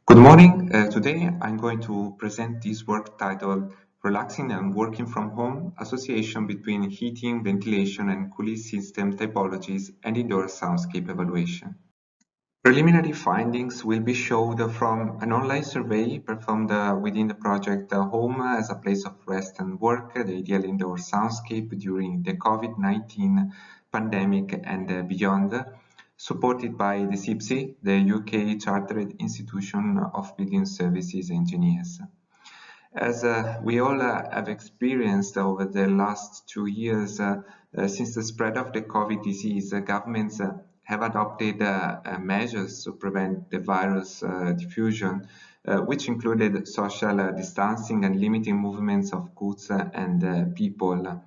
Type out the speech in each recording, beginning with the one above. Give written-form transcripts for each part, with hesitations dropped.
Good morning. Today I'm going to present this work titled Relaxing and Working from Home, Association between Heating, Ventilation and Cooling System Typologies and Indoor Soundscape Evaluation. Preliminary findings will be showed from an online survey performed within the project Home as a Place of Rest and Work, the Ideal Indoor Soundscape during the COVID-19 pandemic and beyond, supported by the SIPSI, the UK Chartered Institution of Building Services Engineers. As we all have experienced over the last 2 years, since the spread of the COVID disease, governments have adopted measures to prevent the virus diffusion, which included social distancing and limiting movements of goods and people.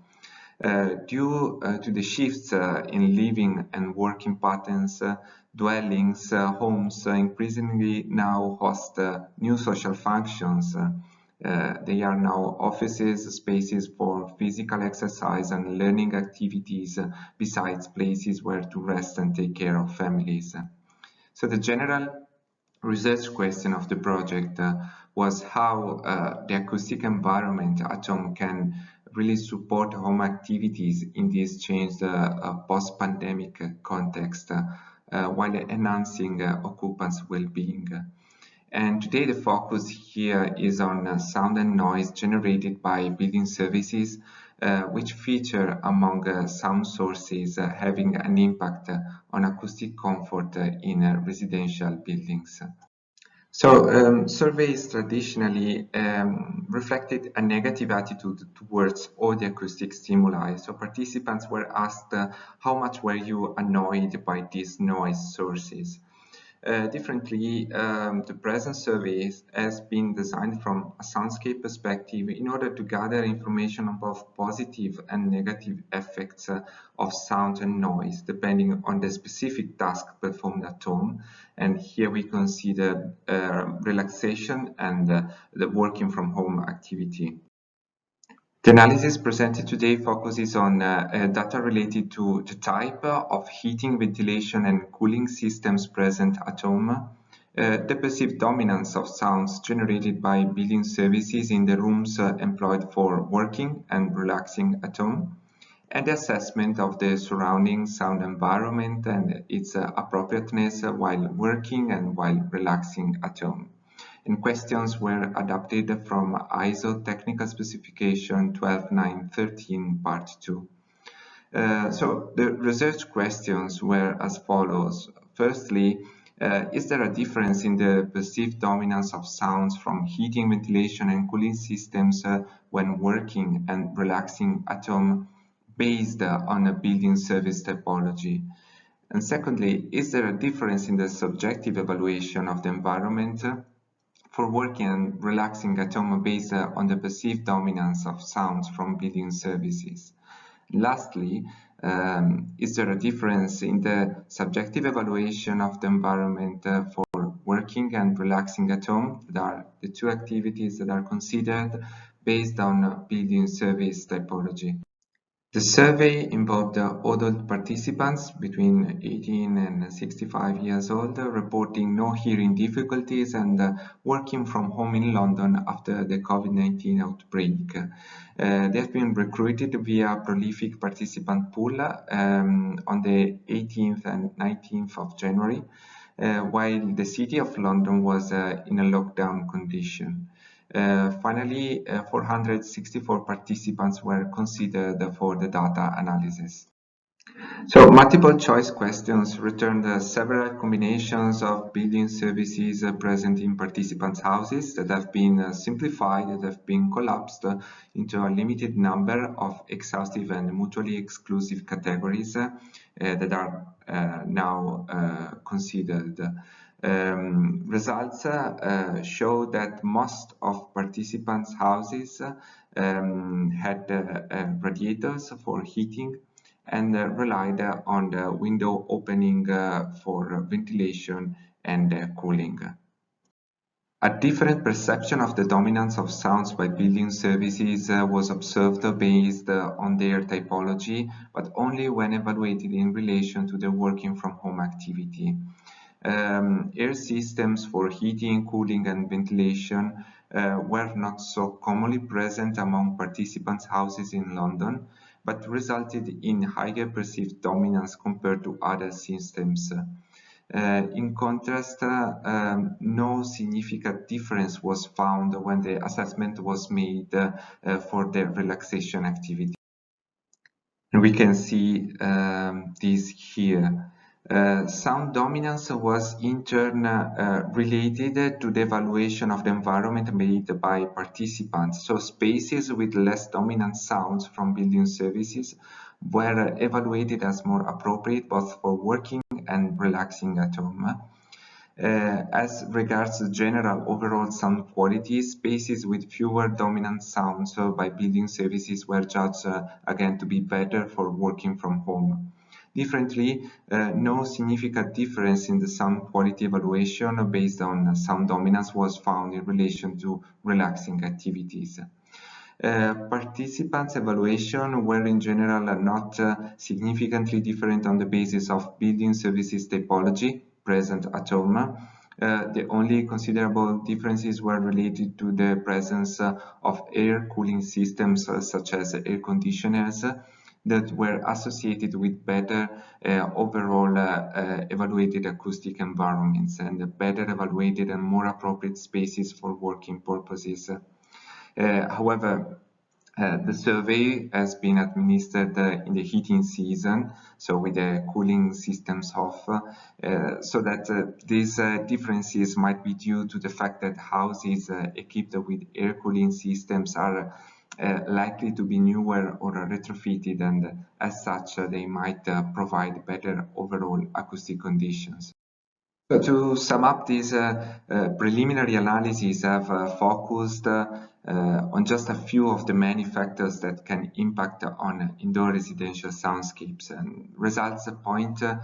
Due to the shifts in living and working patterns, dwellings, homes increasingly now host new social functions. They are now offices, spaces for physical exercise and learning activities, besides places where to rest and take care of families. So the general research question of the project was how the acoustic environment at home can really support home activities in this changed post-pandemic context while enhancing occupants' well-being. And today the focus here is on sound and noise generated by building services, which feature among sound sources having an impact on acoustic comfort in residential buildings. So surveys traditionally reflected a negative attitude towards all the acoustic stimuli. So participants were asked how much were you annoyed by these noise sources. Differently, the present survey has been designed from a soundscape perspective in order to gather information on both positive and negative effects of sound and noise, depending on the specific task performed at home. And here we consider relaxation and the working from home activity. The analysis presented today focuses on data related to the type of heating, ventilation and cooling systems present at home, the perceived dominance of sounds generated by building services in the rooms employed for working and relaxing at home, and the assessment of the surrounding sound environment and its appropriateness while working and while relaxing at home. And questions were adapted from ISO Technical Specification 12913 Part 2. So the research questions were as follows. Firstly, is there a difference in the perceived dominance of sounds from heating, ventilation and cooling systems when working and relaxing at home based on a building service typology? And secondly, is there a difference in the subjective evaluation of the environment for working and relaxing at home based on the perceived dominance of sounds from building services? Lastly, is there a difference in the subjective evaluation of the environment for working and relaxing at home? That are the two activities that are considered based on building service typology. The survey involved adult participants between 18 and 65 years old, reporting no hearing difficulties and working from home in London after the COVID-19 outbreak. They have been recruited via prolific participant pool on the 18th and 19th of January, while the City of London was in a lockdown condition. Finally, 464 participants were considered for the data analysis. So multiple choice questions returned several combinations of building services present in participants' houses that have been simplified, that have been collapsed into a limited number of exhaustive and mutually exclusive categories that are now considered. Results show that most of participants' houses had radiators for heating and relied on the window opening for ventilation and cooling. A different perception of the dominance of sounds by building services was observed based on their typology, but only when evaluated in relation to the working from home activity. Air systems for heating, cooling, and ventilation were not so commonly present among participants' houses in London, but resulted in higher perceived dominance compared to other systems. In contrast, no significant difference was found when the assessment was made for the relaxation activity. And we can see this here. Sound dominance was in turn related to the evaluation of the environment made by participants. So spaces with less dominant sounds from building services were evaluated as more appropriate both for working and relaxing at home. As regards the general overall sound quality, spaces with fewer dominant sounds by building services were judged again to be better for working from home. Differently, no significant difference in the sound quality evaluation based on sound dominance was found in relation to relaxing activities. Participants' evaluation were in general not significantly different on the basis of building services typology present at home. The only considerable differences were related to the presence of air cooling systems such as air conditioners that were associated with better overall evaluated acoustic environments and better evaluated and more appropriate spaces for working purposes. However, the survey has been administered in the heating season, so with the cooling systems off, so that these differences might be due to the fact that houses equipped with air cooling systems are likely to be newer or retrofitted, and as such they might provide better overall acoustic conditions. So to sum up, these preliminary analyses have focused on just a few of the many factors that can impact on indoor residential soundscapes, and results point to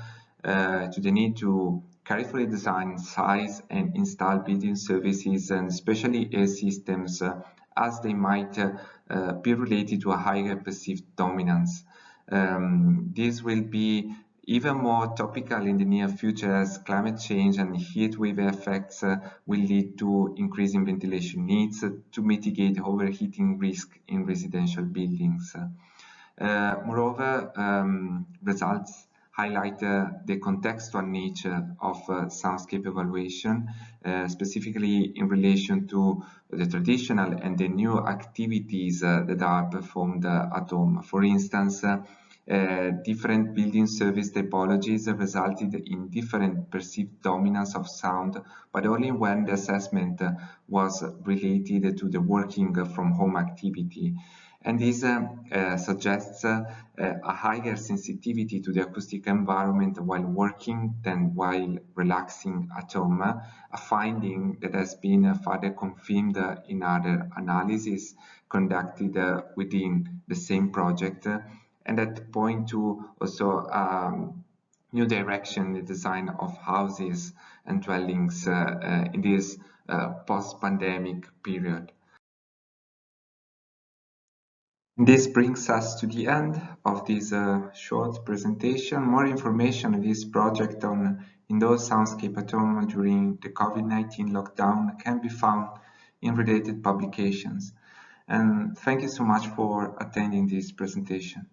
the need to carefully design, size, and install building services, and especially air systems, as they might be related to a higher perceived dominance. This will be even more topical in the near future as climate change and heat wave effects will lead to increasing ventilation needs to mitigate overheating risk in residential buildings. Moreover, results highlight the contextual nature of soundscape evaluation, specifically in relation to the traditional and the new activities that are performed at home. For instance, different building service typologies resulted in different perceived dominance of sound, but only when the assessment was related to the working from home activity. And this suggests a higher sensitivity to the acoustic environment while working than while relaxing at home, a finding that has been further confirmed in other analyses conducted within the same project, and that point to also new direction in the design of houses and dwellings in this post-pandemic period. This brings us to the end of this short presentation. More information on this project on indoor soundscape at home during the COVID-19 lockdown can be found in related publications. And thank you so much for attending this presentation.